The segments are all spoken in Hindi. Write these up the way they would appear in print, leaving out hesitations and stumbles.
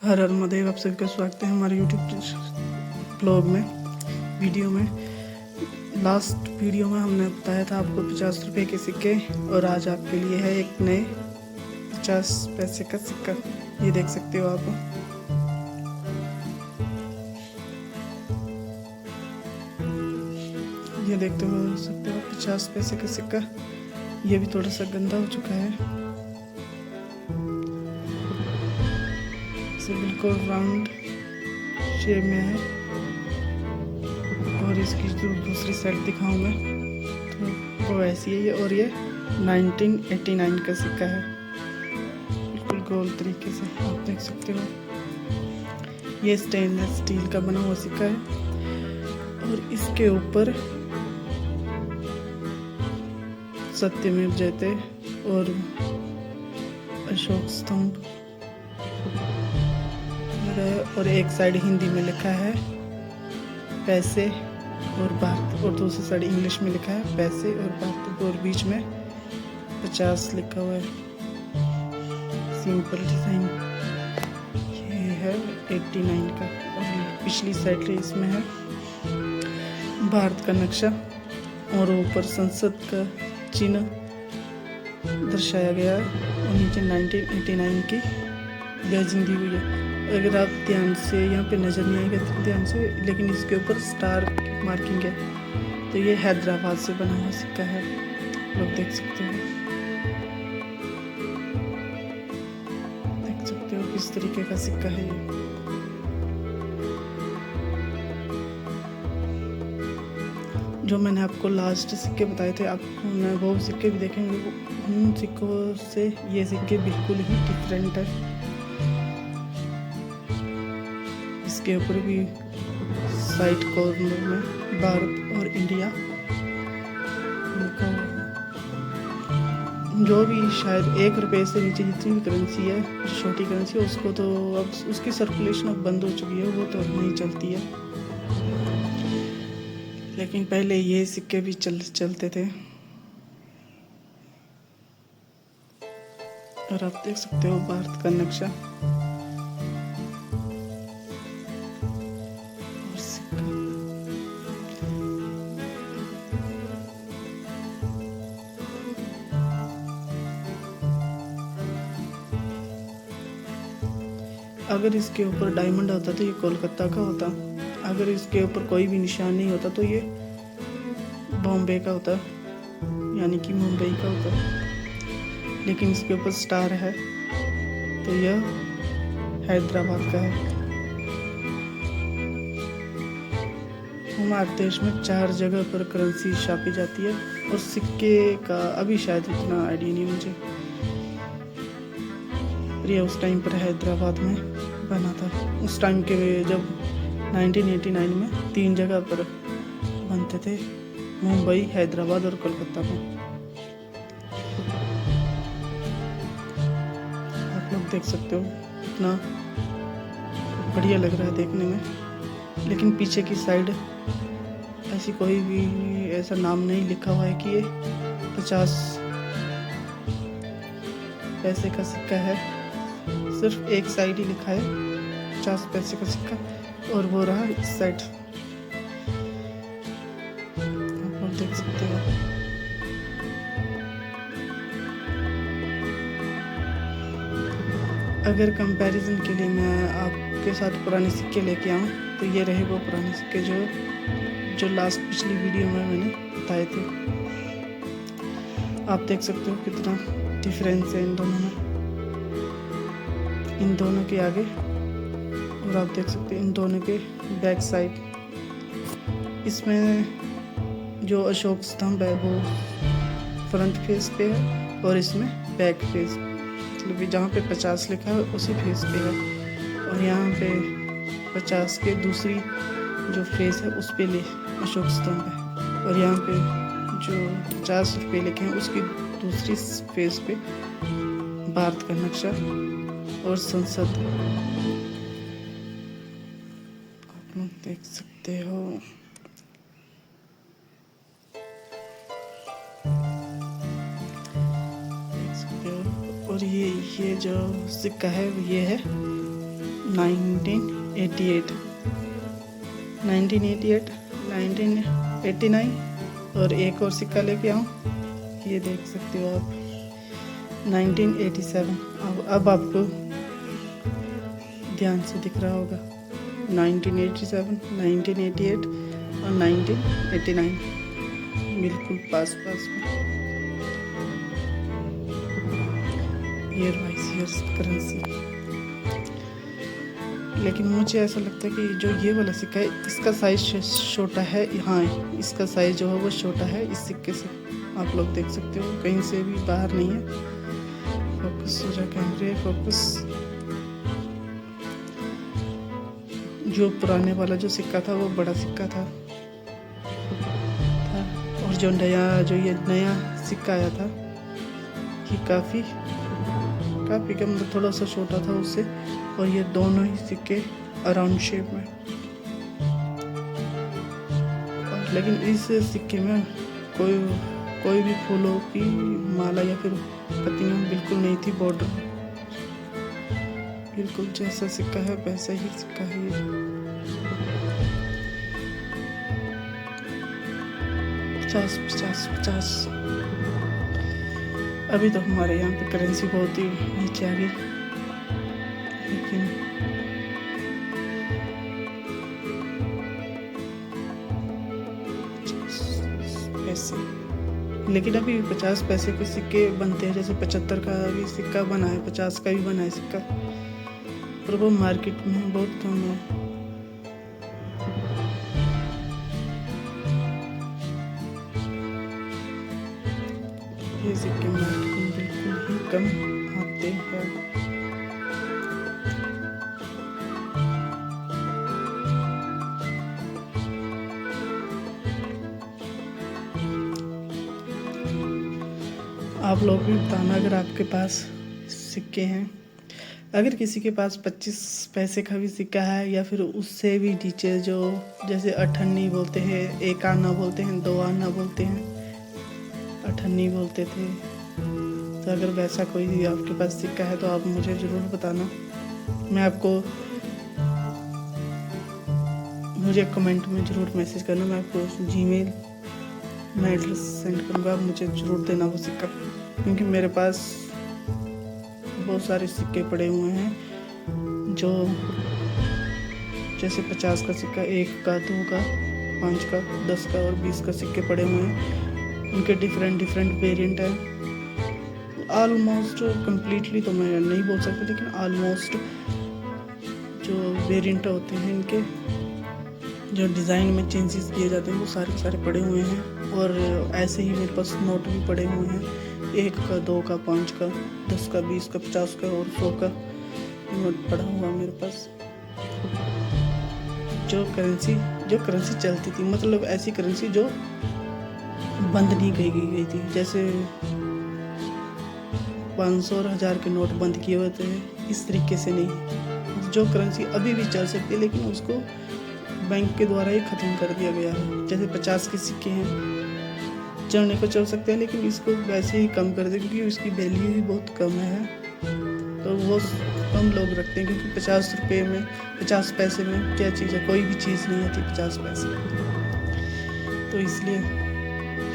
हर हर महादेव। आप सभी का स्वागत है हमारे यूट्यूब ब्लॉग में वीडियो में। लास्ट वीडियो में हमने बताया था आपको 50 रुपए के सिक्के, और आज आपके लिए है एक नए 50 पैसे का सिक्का। ये देख सकते हो आप। ये देखते हो सकते हो 50 पैसे का सिक्का। ये भी थोड़ा सा गंदा हो चुका है। बिल्कुल राउंड शेप में है, और इसकी जो दूसरी साइड दिखाऊं मैं तो वो ऐसी है ये। और ये 1989 का सिक्का है, बिल्कुल गोल तरीके से आप देख सकते हो। ये स्टेनलेस स्टील का बना हुआ सिक्का है, और इसके ऊपर सत्यमेव जयते और अशोक स्तंभ, और एक साइड हिंदी में लिखा है पैसे और भारत, और दूसरी साइड इंग्लिश में लिखा है पैसे और भारत, और बीच में 50 लिखा हुआ है। सिंपल डिजाइन ये है 89 का, और पिछली साइड इसमें है भारत का नक्शा, और ऊपर संसद का चिन्ह दर्शाया गया है, और नीचे 1989 की बैजिंग दी हुई है। अगर आप ध्यान से यहाँ पे नज़र नहीं आएगा तो ध्यान से, लेकिन इसके ऊपर स्टार मार्किंग है, तो ये हैदराबाद से बना हुआ सिक्का है, लोग देख सकते हो। देख सकते हो किस तरीके का सिक्का है ये। जो मैंने आपको लास्ट सिक्के बताए थे, आपको मैं वो सिक्के भी देखेंगे। उन सिक्कों से ये सिक्के बिल्कुल ही डिफरेंट है। इसके ऊपर भी साइड कॉर्नर में भारत और इंडिया लिखा हुआ। जो भी शायद 1 रुपये से नीचे जितनी भी करेंसी है, छोटी करेंसी है, उसको तो अब उसकी सर्कुलेशन अब बंद हो चुकी है, वो तो अब नहीं चलती है। लेकिन पहले ये सिक्के भी चलते थे, और आप देख सकते हो भारत का नक्शा और सिक्का। अगर इसके ऊपर डायमंड होता तो ये कोलकाता का होता। अगर इसके ऊपर कोई भी निशान नहीं होता तो ये बॉम्बे का होता, यानी कि मुंबई का होता। लेकिन इसके ऊपर स्टार है, तो यह हैदराबाद का है। हमारे देश में 4 जगह पर करेंसी छापी जाती है, और सिक्के का अभी शायद इतना आइडिया नहीं मुझे। ये उस टाइम पर हैदराबाद में बना था। उस टाइम के जब 1989 में 3 जगह पर बनते थे, मुंबई, हैदराबाद और कोलकाता में। आप लोग देख सकते हो इतना बढ़िया लग रहा है देखने में। लेकिन पीछे की साइड ऐसी कोई भी ऐसा नाम नहीं लिखा हुआ है कि ये 50 पैसे का सिक्का है। सिर्फ एक साइड ही लिखा है 50 पैसे का सिक्का, और वो रहा इस साइड। आप लोग देख सकते हो। अगर कंपैरिजन के लिए मैं आपके साथ पुराने सिक्के लेके आऊँ, तो ये रहे वो पुराने सिक्के जो लास्ट पिछली वीडियो में मैंने बताए थे। आप देख सकते हो कितना डिफरेंस है इन दोनों में, इन दोनों के आगे, और आप देख सकते हैं इन दोनों के बैक साइड। इसमें जो अशोक स्तंभ है वो फ्रंट फेस पे है, और इसमें बैक फेस, मतलब जहाँ पे 50 लिखा है उसी फेस पे है, और यहाँ पे 50 के दूसरी जो फेस है उस पे अशोक स्तंभ है, और यहाँ पे जो 50 रुपये लिखे हैं उसकी दूसरी फेस पे भारत का नक्शा और संसद। आप लोग देख सकते हो। और ये जो सिक्का है ये है 1988, 1988, 1989 और एक और सिक्का लेके आऊँ, ये देख सकते हो आप 1987। अब आपको ध्यान से दिख रहा होगा 1987, 1988 और 1989 बिल्कुल पास पास में। Year wise years currency. लेकिन मुझे ऐसा लगता है कि जो ये वाला सिक्का है इसका साइज छोटा है। हाँ, इसका साइज जो है वो छोटा है इस सिक्के से। आप लोग देख सकते हो कहीं से भी बाहर नहीं है। फोकस हो जा कैमरे, फोकस। जो पुराने वाला जो सिक्का था वो बड़ा सिक्का था और जो ये नया सिक्का आया था ये काफ़ी कम, मतलब थोड़ा सा छोटा था उससे। और ये दोनों ही सिक्के अराउंड शेप में। लेकिन इस सिक्के में कोई भी फूलों की माला या फिर पत्तियां बिल्कुल नहीं थी। बॉर्डर बिल्कुल जैसा सिक्का है वैसा ही सिक्का है ये। 50। अभी तो हमारे यहाँ पे करेंसी बहुत ही नीचे आ गई, लेकिन पैसे, लेकिन अभी 50 पैसे के सिक्के बनते हैं। जैसे 75 का भी सिक्का बना है, 50 का भी बना है सिक्का, पर वो मार्केट में बहुत कम है। ये सिक्के मार्केट में बिल्कुल ही कम आते हैं। आप लोग भी बताना अगर आपके पास सिक्के हैं। अगर किसी के पास 25 पैसे का भी सिक्का है या फिर उससे भी नीचे, जो जैसे अठन्नी बोलते हैं, एक आना बोलते हैं, 2 आना बोलते हैं, अठन्नी बोलते थे, तो अगर वैसा कोई भी आपके पास सिक्का है तो आप मुझे ज़रूर बताना। मैं आपको, मुझे कमेंट में ज़रूर मैसेज करना। मैं आपको जीमेल में एड्रेस सेंड करूँगा, आप मुझे ज़रूर देना वो सिक्का, क्योंकि मेरे पास बहुत सारे सिक्के पड़े हुए हैं। जो जैसे 50 का सिक्का, 1 का, 2 का, 5 का, 10 का और 20 का सिक्के पड़े हुए हैं। उनके डिफरेंट वेरिएंट है। ऑलमोस्ट कंप्लीटली तो मैं नहीं बोल सकता, लेकिन ऑलमोस्ट जो वेरिएंट होते हैं इनके, जो डिज़ाइन में चेंजेस किए जाते हैं, वो सारे पड़े हुए हैं। और ऐसे ही मेरे पास नोट भी पड़े हुए हैं, 1 का, 2 का, 5 का, 10 का, 20 का, 50 का और 100 का नोट पड़ा हुआ मेरे पास। जो करेंसी चलती थी, मतलब ऐसी करेंसी जो बंद नहीं गई थी। जैसे 500 और 1000 के नोट बंद किए हुए थे, इस तरीके से नहीं। जो करेंसी अभी भी चल सकती है, लेकिन उसको बैंक के द्वारा ही ख़त्म कर दिया गया है। जैसे 50 के सिक्के हैं, चलने को चल सकते हैं, लेकिन इसको वैसे ही कम कर दे, क्योंकि उसकी वैल्यू ही बहुत कम है। तो वो कम लोग रखते हैं, क्योंकि 50 रुपये में, 50 पैसे में क्या चीज़ है, कोई भी चीज़ नहीं आती 50 पैसे। तो इसलिए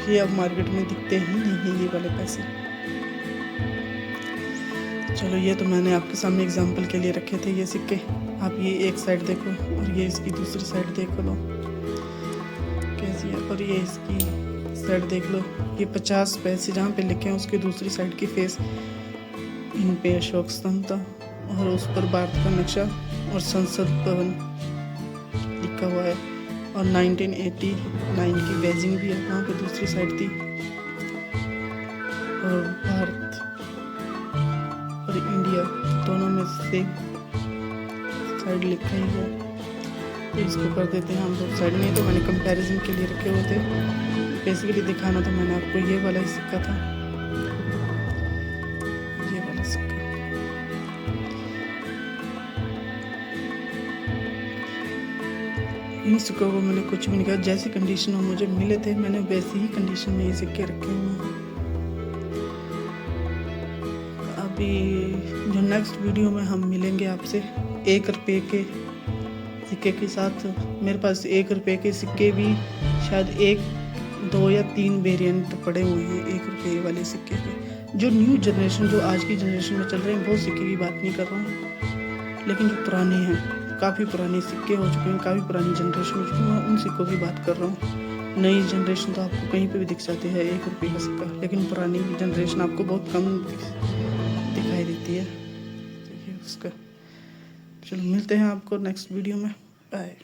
ये अब मार्केट में दिखते ही नहीं हैं ये वाले पैसे। चलो, ये तो मैंने आपके सामने एग्जांपल के लिए रखे थे ये सिक्के। आप ये एक साइड देखो और ये इसकी दूसरी साइड देख लो कैसी है, और ये इसकी साइड देख लो। ये 50 पैसे जहाँ पे लिखे हैं उसके दूसरी साइड की फेस, इन पे अशोक स्तंभ था और उस पर भारत का नक्शा और संसद भवन लिखा हुआ है। और 1989 की बेजिंग भी है, वहाँ पे दूसरी साइड थी। और भारत और इंडिया दोनों में सेम साइड लिखा ही है। तो इसको कर देते हैं हम लोग साइड। नहीं तो मैंने कंपैरिजन के लिए रखे हुए थे, बेसिकली दिखाना तो मैंने आपको ये वाला ही सिक्का था, ये वाला सिक्का। इन सिक्कों को मैंने कुछ भी नहीं कहा, जैसी कंडीशन में मुझे मिले थे मैंने वैसी ही कंडीशन में ये सिक्के रखे हुए हैं। अभी जो नेक्स्ट वीडियो में हम मिलेंगे आपसे 1 रुपये के सिक्के के साथ। मेरे पास 1 रुपये के सिक्के भी शायद 1, 2 या 3 वेरिएंट पड़े हुए हैं 1 रुपये वाले सिक्के के। जो न्यू जनरेशन, जो आज की जनरेशन में चल रहे हैं, वो सिक्के की बात नहीं कर रहा हूँ, लेकिन जो पुराने हैं, काफ़ी पुराने सिक्के हो चुके हैं, काफ़ी पुरानी जनरेशन हो चुकी है, मैं उन सिक्कों की बात कर रहा हूँ। नई जनरेशन तो आपको कहीं पे भी दिख जाती है 1 रुपये का सिक्का, लेकिन पुरानी जनरेशन आपको बहुत कम दिखाई देती है। देखिए उसका। चलो मिलते हैं आपको नेक्स्ट वीडियो में। बाय।